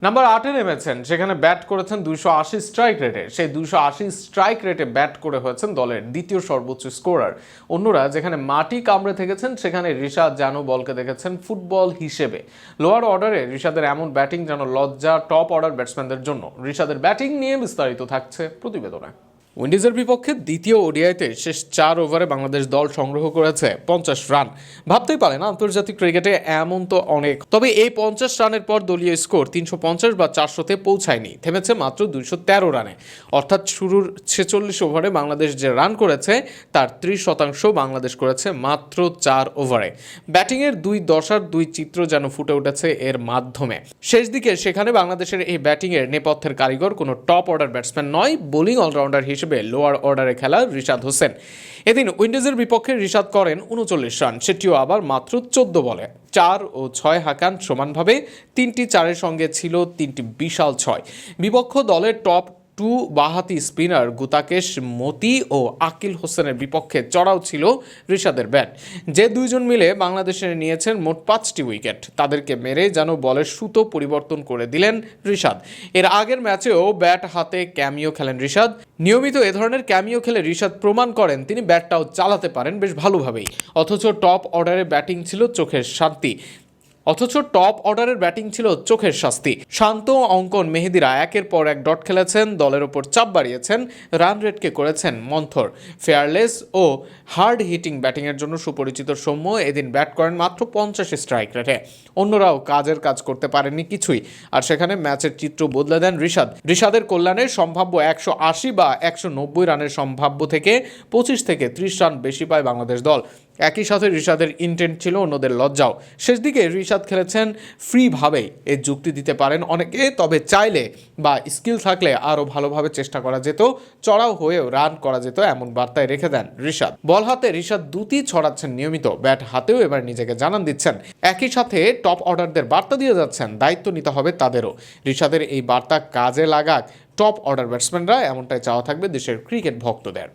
Number 8-এ নেমেছেন, সেখানে bat করেছেন 280 স্ট্রাইক রেটে। সেই 280 স্ট্রাইক রেটে ব্যাট করে হয়েছেন দলের দ্বিতীয় সর্বোচ্চ স্কোরার। অন্যরা যেখানে মাটি কামড়ে থেকেছেন, সেখানে ঋষাদ জানু বলকে দেখেছেন ফুটবল হিসেবে। লোয়ার অর্ডারে ঋষাদের এমন ব্যাটিং যেন লজ্জা টপ অর্ডার ব্যাটসম্যানদের জন্য। ঋষাদের ব্যাটিং নিয়ে বিস্তারিত থাকছে প্রতিবেদনে। উইন্ডিজের বিপক্ষে দ্বিতীয় ওডিআইতে শেষ 4 ওভারে বাংলাদেশ দল সংগ্রহ করেছে 50 রান। ভাবতেই পারেন আন্তর্জাতিক ক্রিকেটে এমন তো অনেক, তবে এই 50 রানের পর দলীয় স্কোর 350 বা 400-তে পৌঁছায়নি, থেমেছে মাত্র 213 রানে। অর্থাৎ শুরুর 46 ওভারে বাংলাদেশ যে রান করেছে তার 30% বাংলাদেশ করেছে মাত্র 4 ওভারে। ব্যাটিংয়ের দুই দশার দুই চিত্র যেন ফুটে উঠেছে এর মাধ্যমে। শেষ দিকে সেখানে বাংলাদেশের এই ব্যাটিংয়ের নেপথ্যের কারিগর কোনো টপ অর্ডার ব্যাটসম্যান নয়, বোলিং অলরাউন্ডার হিসেবে লোয়ার অর্ডারে খেলা ঋষাদ হোসেন। এদিন উইন্ডিজের বিপক্ষে ঋষাদ করেন 39 রান, সেটিও আবার মাত্র 14 বলে। 4 ও 6 হাঁকান সমানভাবে, 3টি 4-এর সঙ্গে ছিল 3টি বিশাল 6। বিপক্ষ দলের টপ 2 বাঁহাতি স্পিনার গুতাকেশ মতি ও আকিল হোসেনের বিপক্ষে চড়াও ছিল ঋষাদের ব্যাট। যে দুইজন মিলে বাংলাদেশের নিয়েছেন মোট 5টি উইকেট। তাদেরকে মেরে যেন বলের সুতো পরিবর্তন করে দিলেন ঋষাদ। এর আগের ম্যাচেও ব্যাট হাতে ক্যামিও খেলেন ঋষাদ। নিয়মিত এ ধরনের ক্যামিও খেলে ঋষাদ প্রমাণ করেন তিনি ব্যাটটাও চালাতে পারেন বেশ ভালোভাবেই। অথচ টপ অর্ডারে ব্যাটিং ছিল চোখের শাস্তি। শান্ত অঙ্কন মেহেদিরা একের পর এক ডট খেলেছেন, দলের ওপর চাপ বাড়িয়েছেন, রান রেটকে করেছেন মন্থর। ফেয়ারলেস ও হার্ড হিটিং ব্যাটিংয়ের জন্য সুপরিচিত সৌম্য এদিন ব্যাট করেন মাত্র 50 স্ট্রাইক রেটে। অন্যরাও কাজের কাজ করতে পারেননি কিছুই, আর সেখানে ম্যাচের চিত্র বদলে দেন ঋষাদের কল্যাণে সম্ভাব্য 180 বা 190 রানের সম্ভাব্য থেকে 25 থেকে 30 রান বেশি পায় বাংলাদেশ দল। একই সাথে ঋষাদের ইন্টেন্ট ছিল অন্যদের লজ্জাও। শেষ দিকে ঋষাদ খেলেছেন ফ্রিভাবেই, এর যুক্তি দিতে পারেন অনেকে, তবে চাইলে বা স্কিল থাকলে আরও ভালোভাবে চেষ্টা করা যেত, চড়াও হয়েও রান করা যেত, এমন বার্তায় রেখে দেন ঋষাদ। বল হাতে ঋষাদ দুটি ছড়াচ্ছেন নিয়মিত, ব্যাট হাতেও এবার নিজেকে জানান দিচ্ছেন। একই সাথে টপ অর্ডারদের বার্তা দিয়ে যাচ্ছেন দায়িত্ব নিতে হবে তাদেরও। ঋষাদের এই বার্তা কাজে লাগাক টপ অর্ডার ব্যাটসম্যানরা, এমনটাই চাওয়া থাকবে দেশের ক্রিকেট ভক্তদের।